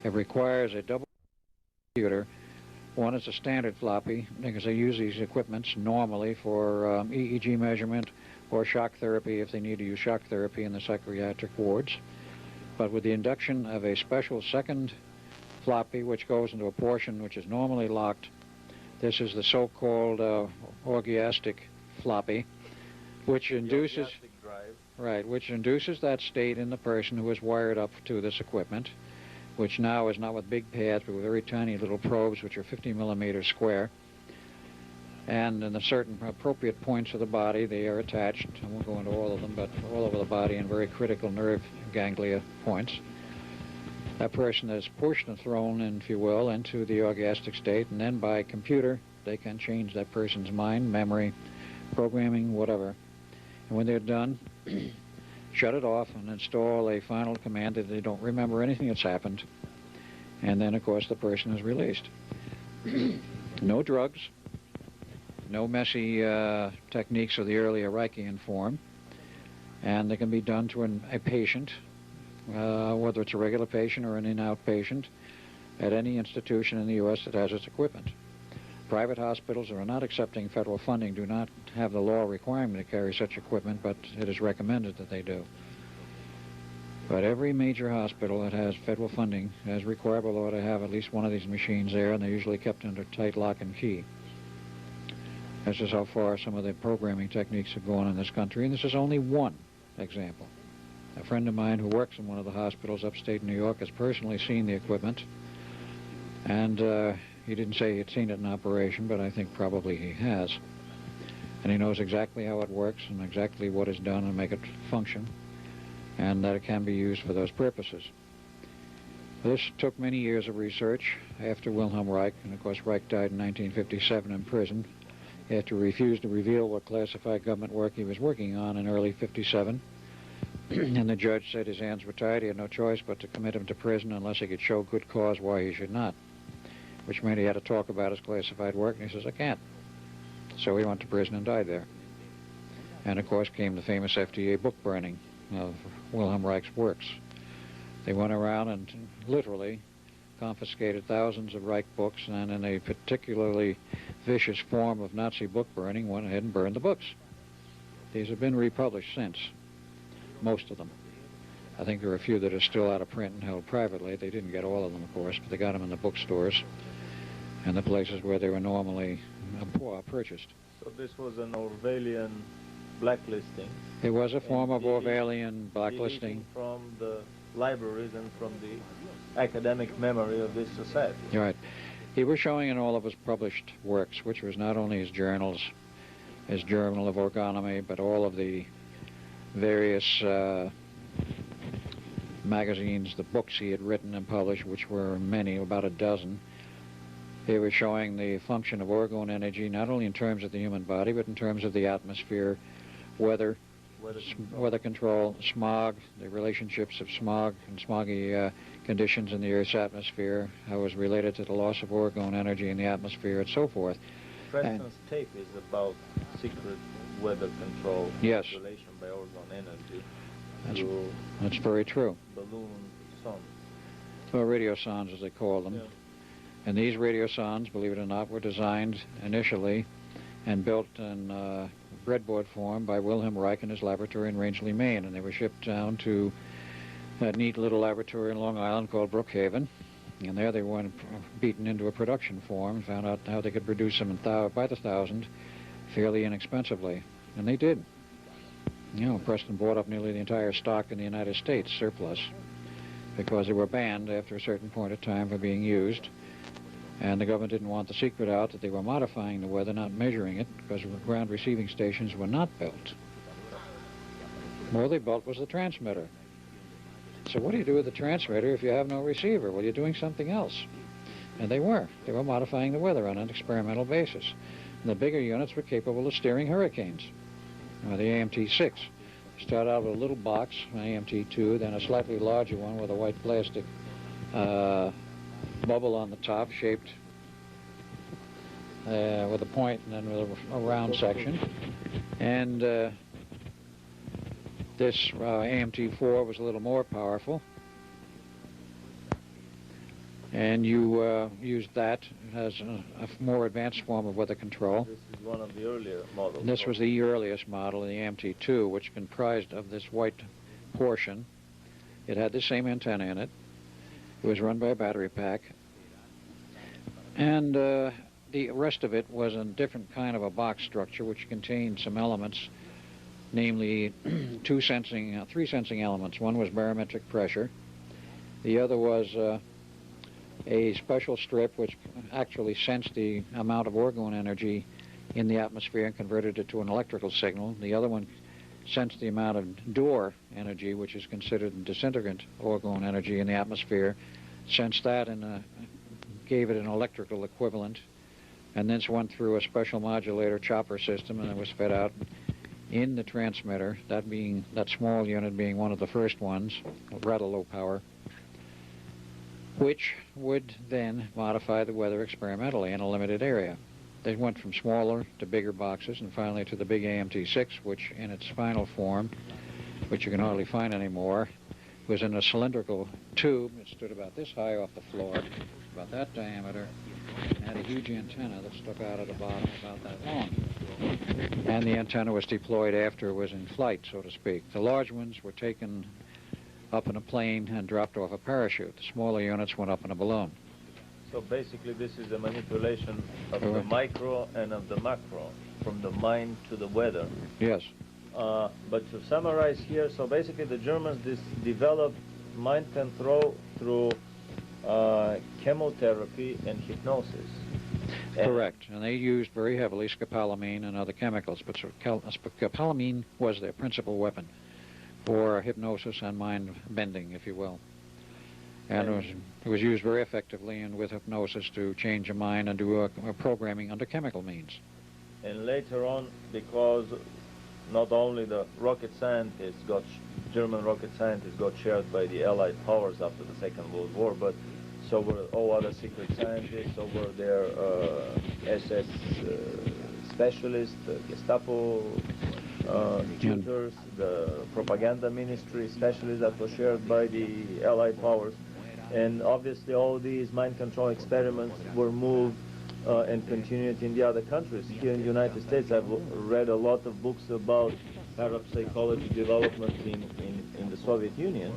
It requires a double computer. One is a standard floppy, because they use these equipments normally for EEG measurement or shock therapy if they need to use shock therapy in the psychiatric wards. But with the induction of a special second floppy, which goes into a portion which is normally locked, this is the so-called orgiastic floppy, which induces which induces that state in the person who is wired up to this equipment, which now is not with big pads, but with very tiny little probes, which are 50 millimeters square. And in the certain appropriate points of the body, they are attached. I won't go into all of them, but all over the body in very critical nerve ganglia points. That person is pushed and thrown, if you will, into the orgastic state, and then by computer, they can change that person's mind, memory, programming, whatever. And when they're done, shut it off and install a final command that they don't remember anything that's happened. And then, of course, the person is released. No drugs, no messy techniques of the earlier Reichian form. And they can be done to a patient, whether it's a regular patient or an in-out patient, at any institution in the U.S. that has its equipment. Private hospitals that are not accepting federal funding do not have the law requirement to carry such equipment, but it is recommended that they do. But every major hospital that has federal funding has required by law to have at least one of these machines there, and they're usually kept under tight lock and key. This is how far some of the programming techniques have gone in this country, and this is only one example. A friend of mine who works in one of the hospitals upstate New York has personally seen the equipment, and he didn't say he'd seen it in operation, but I think probably he has. And he knows exactly how it works and exactly what is done to make it function, and that it can be used for those purposes. This took many years of research after Wilhelm Reich, and of course Reich died in 1957 in prison after he refused to reveal what classified government work he was working on in early '57. And the judge said his hands were tied. He had no choice but to commit him to prison unless he could show good cause why he should not, which meant he had to talk about his classified work, and he says, I can't. So he went to prison and died there. And of course came the famous FDA book burning of Wilhelm Reich's works. They went around and literally confiscated thousands of Reich books, and in a particularly vicious form of Nazi book burning, went ahead and burned the books. These have been republished since, most of them. I think there are a few that are still out of print and held privately. They didn't get all of them, of course, but they got them in the bookstores and the places where they were normally purchased. So this was an Orwellian blacklisting. It was a form of Orwellian blacklisting. From the libraries and from the academic memory of this society. Right. He was showing in all of his published works, which was not only his journals, his Journal of Orgonomy, but all of the various magazines, the books he had written and published, which were many, about a dozen. He was showing the function of orgone energy, not only in terms of the human body, but in terms of the atmosphere, weather control, smog, the relationships of smog and smoggy conditions in the Earth's atmosphere, how it was related to the loss of orgone energy in the atmosphere, and so forth. Preston's tape is about secret weather control, yes, relation by orgone energy. That's very true. Balloon sun. Well, radiosondes, as they call them. Yeah. And these radiosondes, believe it or not, were designed initially and built in breadboard form by Wilhelm Reich in his laboratory in Rangeley, Maine, and they were shipped down to that neat little laboratory in Long Island called Brookhaven, and there they were beaten into a production form and found out how they could produce them by the thousand fairly inexpensively, and they did. You know, Preston bought up nearly the entire stock in the United States, surplus, because they were banned after a certain point of time for being used. And the government didn't want the secret out that they were modifying the weather, not measuring it, because ground receiving stations were not built. All they built was the transmitter. So what do you do with the transmitter if you have no receiver? Well, you're doing something else. And they were. They were modifying the weather on an experimental basis. And the bigger units were capable of steering hurricanes. The AMT-6 started out with a little box, an AMT-2, then a slightly larger one with a white plastic bubble on the top, shaped with a point and then with a round section. And this AMT-4 was a little more powerful. And you used that as a more advanced form of weather control. This is one of the earlier models. And this was the earliest model, the AMT-2, which comprised of this white portion. It had the same antenna in it. It was run by a battery pack. And the rest of it was a different kind of a box structure, which contained some elements, namely three sensing elements. One was barometric pressure. The other was a special strip which actually sensed the amount of orgone energy in the atmosphere and converted it to an electrical signal. The other one sensed the amount of Dor energy, which is considered disintegrant orgone energy in the atmosphere, sensed that and gave it an electrical equivalent. And this went through a special modulator chopper system, and it was fed out in the transmitter, that small unit being one of the first ones, rather low power, which would then modify the weather experimentally in a limited area. They went from smaller to bigger boxes, and finally to the big AMT-6, which in its final form, which you can hardly find anymore, was in a cylindrical tube. It stood about this high off the floor, about that diameter, and had a huge antenna that stuck out at the bottom about that long. And the antenna was deployed after it was in flight, so to speak. The large ones were taken up in a plane and dropped off a parachute. The smaller units went up in a balloon. So basically this is a manipulation of the micro and of the macro, from the mind to the weather. Yes. But to summarize here, so basically the Germans developed mind control through chemotherapy and hypnosis. Correct. And they used very heavily scopolamine and other chemicals, but scopolamine was their principal weapon for hypnosis and mind bending, if you will. And it was used very effectively and with hypnosis to change a mind and do a programming under chemical means. And later on, because not only the German rocket scientists got shared by the Allied powers after the Second World War, but so were all other secret scientists, so were their SS specialists, the Gestapo tutors, the propaganda ministry specialists that were shared by the Allied powers. And obviously all these mind control experiments were moved and continued in the other countries. Here in the United States, I've read a lot of books about parapsychology development in the Soviet Union.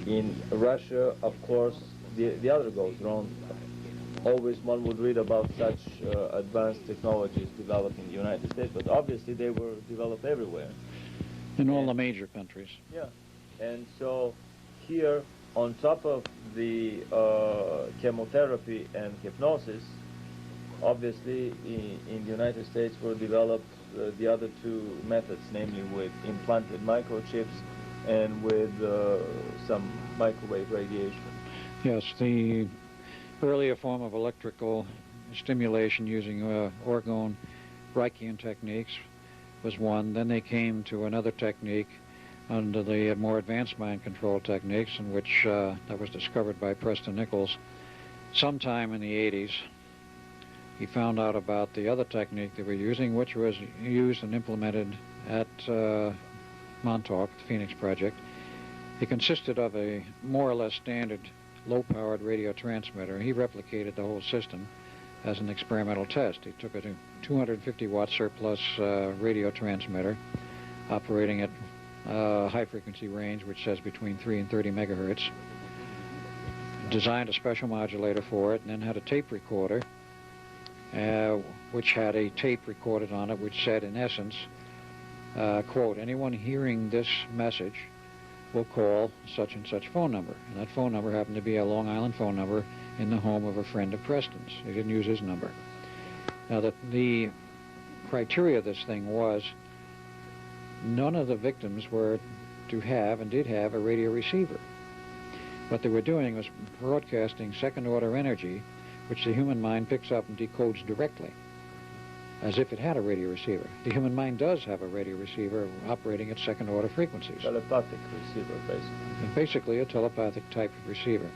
In Russia, of course, the other goes wrong. Always one would read about such advanced technologies developed in the United States, but obviously they were developed everywhere. In all the major countries. Yeah. And so here, on top of the chemotherapy and hypnosis, obviously in the United States were developed the other two methods, namely with implanted microchips and with some microwave radiation. Yes, the earlier form of electrical stimulation using orgone Reichian techniques was one. Then they came to another technique under the more advanced mind control techniques, in which that was discovered by Preston Nichols sometime in the 80s. He found out about the other technique they were using, which was used and implemented at Montauk, the Phoenix Project. It consisted of a more or less standard low-powered radio transmitter. He replicated the whole system as an experimental test. He took a 250-watt surplus radio transmitter operating at high-frequency range, which says between 3 and 30 megahertz, designed a special modulator for it, and then had a tape recorder which had a tape recorded on it which said, in essence, quote, anyone hearing this message will call such and such phone number. And that phone number happened to be a Long Island phone number in the home of a friend of Preston's. He didn't use his number. Now, the criteria of this thing was none of the victims were to have and did have a radio receiver. What they were doing was broadcasting second-order energy, which the human mind picks up and decodes directly, as if it had a radio receiver. The human mind does have a radio receiver operating at second-order frequencies. Telepathic receiver, basically. Basically a telepathic type of receiver.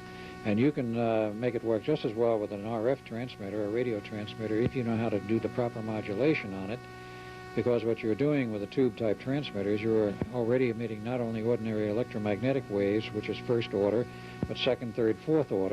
And you can make it work just as well with an RF transmitter, a radio transmitter, if you know how to do the proper modulation on it, because what you're doing with a tube-type transmitter is you're already emitting not only ordinary electromagnetic waves, which is first order, but second, third, fourth order.